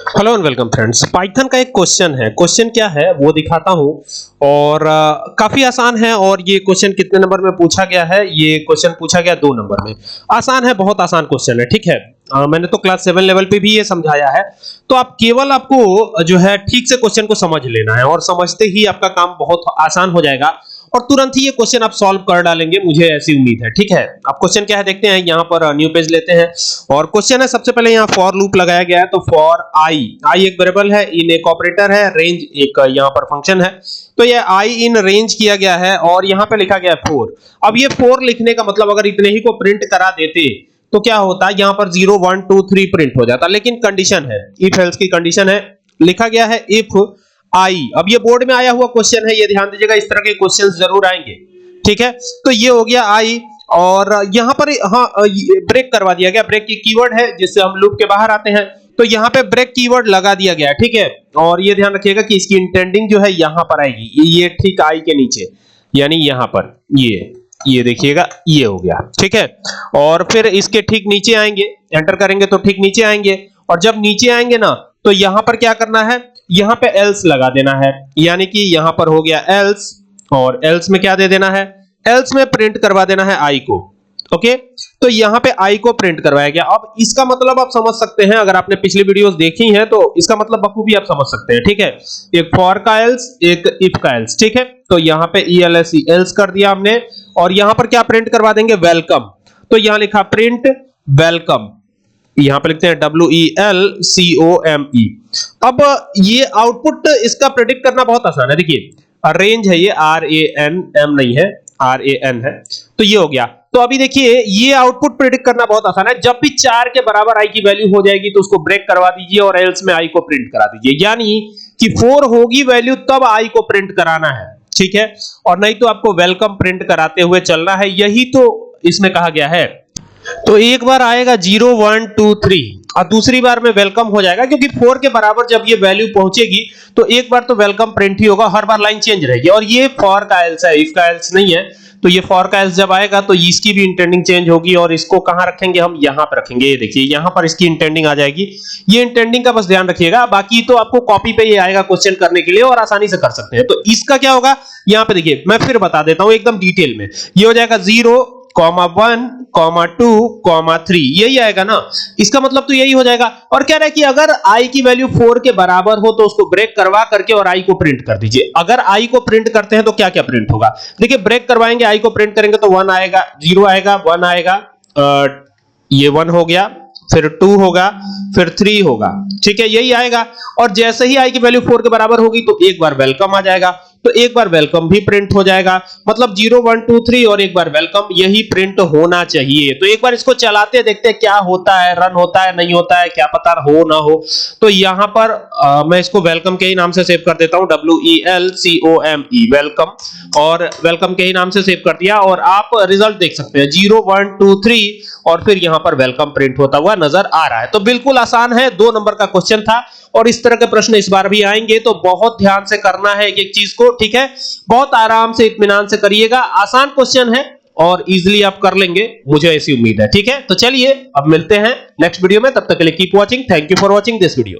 Hello and welcome friends. Python का एक question है। क्वेश्चन क्या है वो दिखाता हूं और काफी आसान है। और ये क्वेश्चन कितने नंबर में पूछा गया है? ये क्वेश्चन पूछा गया 2 नंबर में। आसान है, बहुत आसान क्वेश्चन है। ठीक है, मैंने तो क्लास 7 लेवल पे भी ये समझाया है। तो आप केवल आपको जो है ठीक से क्वेश्चन को समझ लेना है और समझते ही आपका काम बहुत आसान हो जाएगा और तुरंत ही ये क्वेश्चन आप सॉल्व कर डालेंगे, मुझे ऐसी उम्मीद है। ठीक है, अब क्वेश्चन क्या है देखते हैं। यहाँ पर न्यू पेज लेते हैं और क्वेश्चन है, सबसे पहले यहाँ फॉर लूप लगाया गया है। तो फॉर आई एक वेरिएबल है, इन एक ऑपरेटर है, रेंज एक यहाँ पर फंक्शन है। तो ये आई इन रेंज किया गया है और यहाँ पे लिखा गया है 4। अब ये 4 लिखने का मतलब अगर इतने ही को प्रिंट करा देते तो क्या होता, यहाँ पर 0 1 2 3 प्रिंट हो जाता। लेकिन कंडीशन है, इफ एल्स की कंडीशन है, लिखा गया है इफ आई। अब ये बोर्ड में आया हुआ क्वेश्चन है, ये ध्यान दीजिएगा, इस तरह के क्वेश्चंस जरूर आएंगे। ठीक है, तो ये हो गया आई और यहां पर ब्रेक करवा दिया गया। ब्रेक की कीवर्ड है जिससे हम लूप के बाहर आते हैं। तो यहां पे ब्रेक कीवर्ड लगा दिया गया है। ठीक है, और ये ध्यान रखिएगा कि इसकी इंटेंडिंग जो है यहां पर आएगी, ये ठीक आई के नीचे, यानी यहां पर ये देखिएगा, ये हो गया। ठीक है, और फिर इसके ठीक नीचे आएंगे, एंटर करेंगे तो ठीक नीचे आएंगे। और जब नीचे आएंगे ना तो यहां पर क्या करना है, यहां पे एल्स लगा देना है, यानी कि यहां पर हो गया एल्स और एल्स में क्या दे देना है, एल्स में प्रिंट करवा देना है आई को। ओके, तो यहां पे आई को प्रिंट करवाया गया। अब इसका मतलब आप समझ सकते हैं, अगर आपने पिछली वीडियोस देखी हैं तो इसका मतलब बखूबी आप समझ सकते हैं। ठीक है, एक फॉर का एल्स, एक इफ का एल्स। ठीक है, तो यहां पे ELS एल्स कर दिया हमने और यहां पर क्या प्रिंट करवा देंगे, वेलकम। तो यहां लिखा प्रिंट वेलकम, यहां पे लिखते हैं WELCOME। अब ये आउटपुट इसका प्रेडिक्ट करना बहुत आसान है। देखिए रेंज है, ये RAN नहीं है, RAN है। तो ये हो गया। तो अभी देखिए ये आउटपुट प्रेडिक्ट करना बहुत आसान है। जब भी 4 के बराबर आई की वैल्यू हो जाएगी तो उसको ब्रेक करवा दीजिए और एल्स में आई को प्रिंट करा दीजिए, यानी कि 4 होगी वैल्यू तब आई को प्रिंट कराना है। ठीक है, और नहीं तो आपको वेलकम प्रिंट कराते हुए चलना है, यही तो इसमें कहा गया है। तो एक बार आएगा 0 1 2 3 और दूसरी बार में वेलकम हो जाएगा, क्योंकि 4 के बराबर जब ये वैल्यू पहुंचेगी तो एक बार तो वेलकम प्रिंट ही होगा, हर बार लाइन चेंज रहेगी। और ये फॉर का एल्स है, इफ का एल्स नहीं है। तो ये फॉर का एल्स जब आएगा तो इसकी भी इंटेंडिंग चेंज होगी और इसको कहां रखेंगे, हम यहां पर रखेंगे। ये देखिए यहां पर इसकी इंटेंडिंग आ जाएगी। ये इंटेंडिंग का बस ध्यान रखिएगा, बाकी तो आपको कॉपी पे ये आएगा क्वेश्चन करने के लिए और आसानी से कर सकते हैं। तो इसका क्या होगा, यहां पे देखिए मैं फिर बता देता हूं एकदम डिटेल में। ये हो जाएगा 0 1 2 3, यही आएगा ना। इसका मतलब तो यही हो जाएगा। और कह रहा है कि अगर i की वैल्यू 4 के बराबर हो तो उसको ब्रेक करवा करके और i को प्रिंट कर दीजिए। अगर i को प्रिंट करते हैं तो क्या क्या प्रिंट होगा, देखिए ब्रेक करवाएंगे, i को प्रिंट करेंगे तो 1 आएगा, 0 आएगा, 1 आएगा, ये 1 हो गया, फिर 2 होगा, फिर 3 होगा। ठीक है, यही आएगा। और जैसे ही i की वैल्यू 4 के बराबर होगी तो एक बार वेलकम आ जाएगा, तो एक बार वेलकम भी प्रिंट हो जाएगा। मतलब 0 1 2 3 और एक बार वेलकम, यही प्रिंट होना चाहिए। तो एक बार इसको चलाते देखते हैं क्या होता है, रन होता है नहीं होता है, क्या पता हो ना हो। तो यहां पर मैं इसको वेलकम के ही नाम से सेव कर देता हूं, WELCOME वेलकम, और वेलकम के ही नाम से सेव कर दिया। और आप रिजल्ट देख सकते हैं 0 1 2 3 और फिर यहां पर वेलकम प्रिंट होता हुआ नजर आ रहा है। तो बिल्कुल आसान है, 2 नंबर का क्वेश्चन था और इस तरह के प्रश्न इस बार भी आएंगे, तो बहुत ध्यान से करना है एक एक चीज को। ठीक है, बहुत आराम से इत्मीनान से करिएगा, आसान क्वेश्चन है और इजीली आप कर लेंगे, मुझे ऐसी उम्मीद है। ठीक है, तो चलिए अब मिलते हैं नेक्स्ट वीडियो में, तब तक के लिए keep watching. Thank you for watching this video.